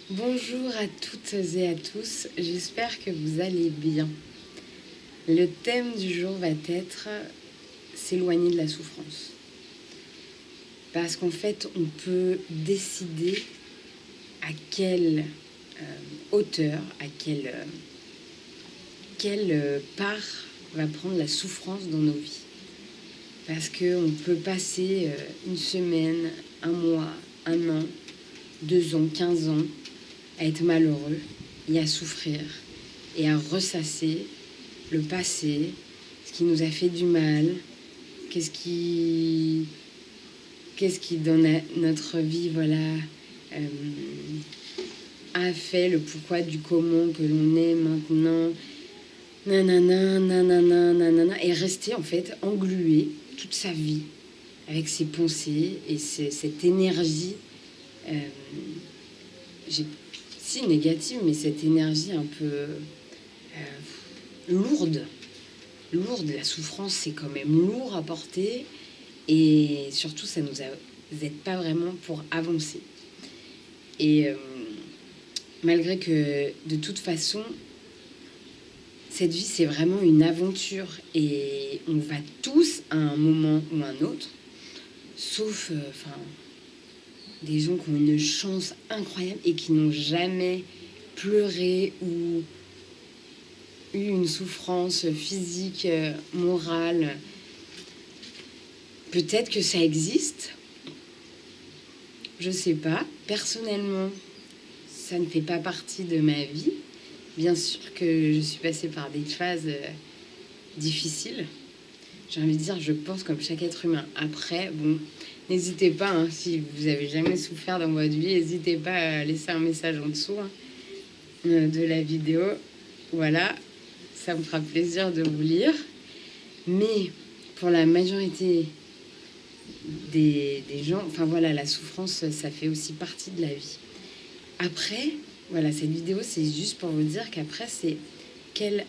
Bonjour à toutes et à tous, j'espère que vous allez bien. Le thème du jour va être s'éloigner de la souffrance. Parce qu'en fait, on peut décider à quelle hauteur, à quelle part va prendre la souffrance dans nos vies. Parce qu'on peut passer une semaine, un mois, un an, 2 ans, 15 ans à être malheureux et à souffrir et à ressasser le passé, ce qui nous a fait du mal, qu'est-ce qui dans notre vie a fait le pourquoi du comment que l'on est maintenant, nanana, nanana, nanana, et rester en fait englué toute sa vie avec ses pensées et cette énergie si négative, mais cette énergie un peu lourde. La souffrance, c'est quand même lourd à porter et surtout, ça nous aide pas vraiment pour avancer. Et malgré que, de toute façon, cette vie, c'est vraiment une aventure et on va tous à un moment ou un autre, sauf des gens qui ont une chance incroyable et qui n'ont jamais pleuré ou eu une souffrance physique, morale. Peut-être que ça existe, je sais pas. Personnellement, ça ne fait pas partie de ma vie. Bien sûr que je suis passée par des phases difficiles. J'ai envie de dire, je pense comme chaque être humain. Après, bon, n'hésitez pas, si vous avez jamais souffert dans votre vie, n'hésitez pas à laisser un message en dessous de la vidéo. Voilà, ça me fera plaisir de vous lire. Mais pour la majorité des gens, la souffrance, ça fait aussi partie de la vie. Après, cette vidéo, c'est juste pour vous dire qu'après, c'est quelle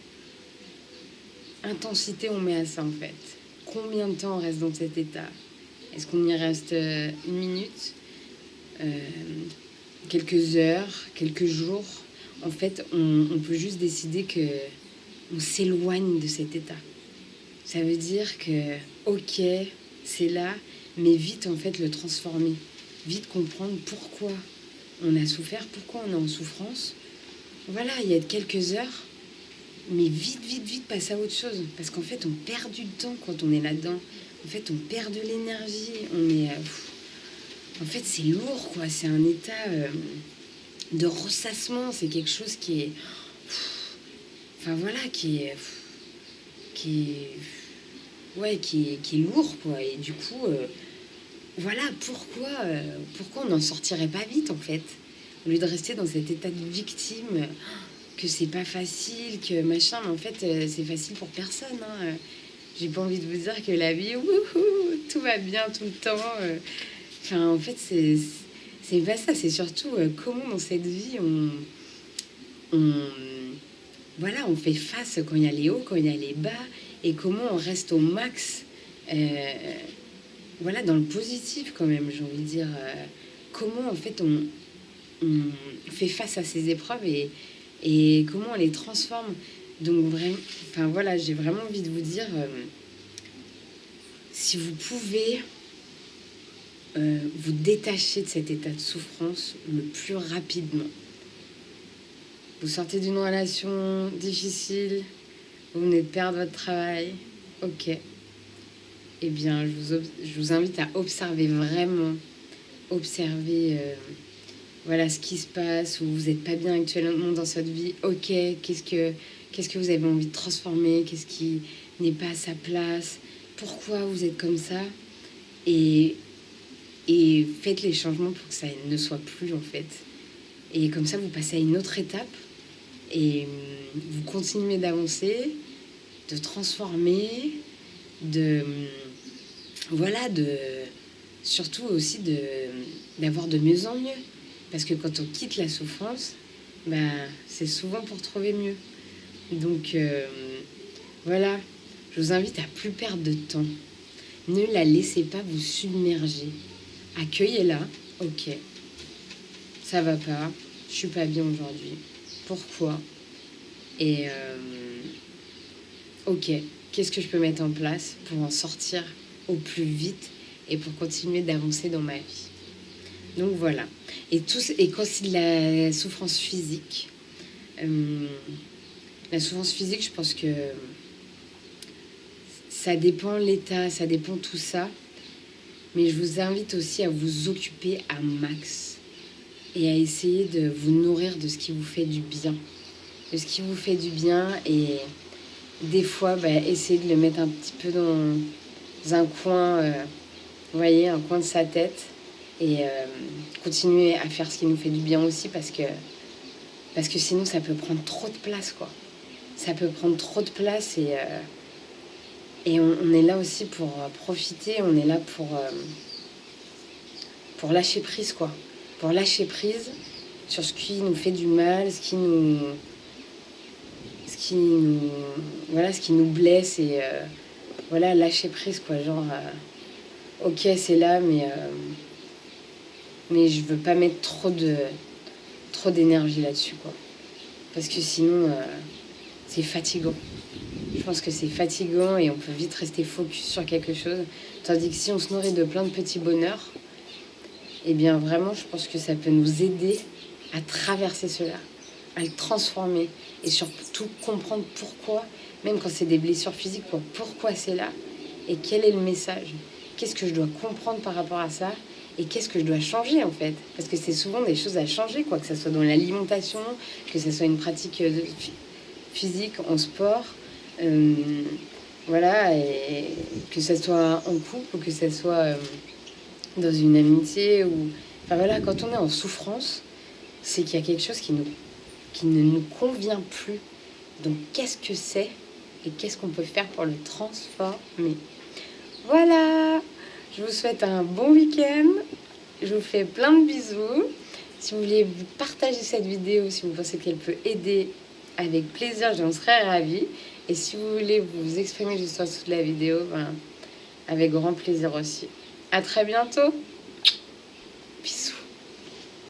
intensité on met à ça, en fait. Combien de temps on reste dans cet état? Est-ce qu'on y reste une minute, quelques heures, quelques jours? En fait, on peut juste décider qu'on s'éloigne de cet état. Ça veut dire que, ok, c'est là, mais vite, en fait, le transformer. Vite comprendre pourquoi on a souffert, pourquoi on est en souffrance. Voilà, il y a quelques heures, mais vite, passer à autre chose. Parce qu'en fait, on perd du temps quand on est là-dedans. En fait, on perd de l'énergie. En fait, c'est lourd, quoi. C'est un état de ressassement. C'est quelque chose qui est... qui est lourd, quoi. Et du coup, pourquoi on n'en sortirait pas vite, en fait? Au lieu de rester dans cet état de victime, que c'est pas facile, que machin, mais en fait, c'est facile pour personne, J'ai pas envie de vous dire que la vie, tout va bien tout le temps. En fait, c'est pas ça. C'est surtout comment dans cette vie on fait face quand il y a les hauts, quand il y a les bas, et comment on reste au max, dans le positif quand même, j'ai envie de dire. Comment en fait on fait face à ces épreuves et comment on les transforme. Donc vraiment, j'ai vraiment envie de vous dire, si vous pouvez vous détacher de cet état de souffrance le plus rapidement. Vous sortez d'une relation difficile, vous venez de perdre votre travail, ok. Eh bien, je vous invite à observer vraiment, ce qui se passe, où vous n'êtes pas bien actuellement dans votre vie, ok, qu'est-ce que vous avez envie de transformer, qu'est-ce qui n'est pas à sa place, pourquoi vous êtes comme ça, et faites les changements pour que ça ne soit plus, en fait. Et comme ça, vous passez à une autre étape, et vous continuez d'avancer, de transformer, surtout aussi d'avoir de mieux en mieux. Parce que quand on quitte la souffrance, c'est souvent pour trouver mieux. Donc, je vous invite à plus perdre de temps. Ne la laissez pas vous submerger. Accueillez-la, ok, ça va pas. je suis pas bien aujourd'hui. Pourquoi? Et ok, qu'est-ce que je peux mettre en place pour en sortir au plus vite et pour continuer d'avancer dans ma vie. Donc voilà. Et quand c'est de la souffrance physique, je pense que ça dépend l'état, ça dépend tout ça. Mais je vous invite aussi à vous occuper à max et à essayer de vous nourrir de ce qui vous fait du bien. De ce qui vous fait du bien et des fois, essayez de le mettre un petit peu dans un coin, vous voyez, un coin de sa tête et continuer à faire ce qui nous fait du bien aussi parce que sinon ça peut prendre trop de place, quoi. Ça peut prendre trop de place et on est là aussi pour profiter, on est là pour lâcher prise, quoi. Pour lâcher prise sur ce qui nous fait du mal, ce qui nous blesse et voilà, lâcher prise, quoi. Genre, ok, c'est là, mais je veux pas mettre trop d'énergie là-dessus, quoi. Parce que sinon, c'est fatigant. Je pense que c'est fatigant et on peut vite rester focus sur quelque chose. Tandis que si on se nourrit de plein de petits bonheurs, eh bien vraiment, je pense que ça peut nous aider à traverser cela, à le transformer et surtout comprendre pourquoi, même quand c'est des blessures physiques, pourquoi c'est là et quel est le message. Qu'est-ce que je dois comprendre par rapport à ça et qu'est-ce que je dois changer en fait. Parce que c'est souvent des choses à changer, quoi, que ce soit dans l'alimentation, que ce soit une pratique physique, en sport, voilà, et que ce soit en couple ou que ce soit dans une amitié ou... Enfin voilà, quand on est en souffrance, c'est qu'il y a quelque chose qui ne nous convient plus. Donc qu'est-ce que c'est et qu'est-ce qu'on peut faire pour le transformer? Voilà, je vous souhaite un bon week-end. Je vous fais plein de bisous. Si vous voulez vous partager cette vidéo, si vous pensez qu'elle peut aider, avec plaisir, j'en serais ravie. Et si vous voulez vous exprimer juste en dessous de la vidéo, avec grand plaisir aussi. À très bientôt. Bisous.